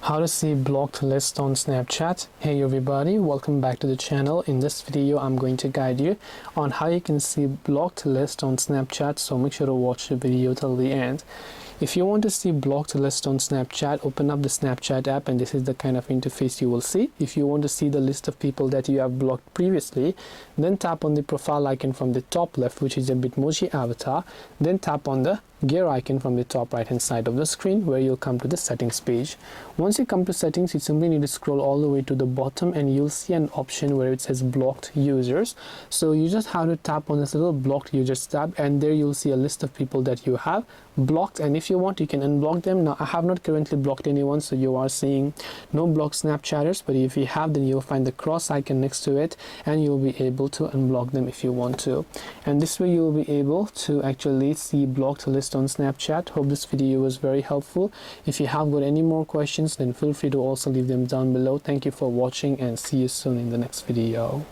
How to see blocked list on Snapchat. Hey everybody, welcome back to the channel. In this video I'm going to guide you on how you can see blocked list on Snapchat, so make sure to watch the video till the end. If you want to see blocked list on Snapchat, open up the Snapchat app and this is the kind of interface you will see. If you want to see the list of people that you have blocked previously, then tap on the profile icon from the top left, which is a Bitmoji avatar. Then tap on the gear icon from the top right hand side of the screen, where you'll come to the settings page. Once you come to settings, you simply need to scroll all the way to the bottom and you'll see an option where it says blocked users. So you just have to tap on this little blocked users tab, and there you'll see a list of people that you have blocked, and if you want you can unblock them. Now I have not currently blocked anyone, so you are seeing no blocked Snapchatters, but if you have, then you'll find the cross icon next to it and you'll be able to unblock them if you want to, and this way you'll be able to actually see blocked list on Snapchat. Hope this video was very helpful. If you have got any more questions, then feel free to also leave them down below. Thank you for watching and see you soon in the next video.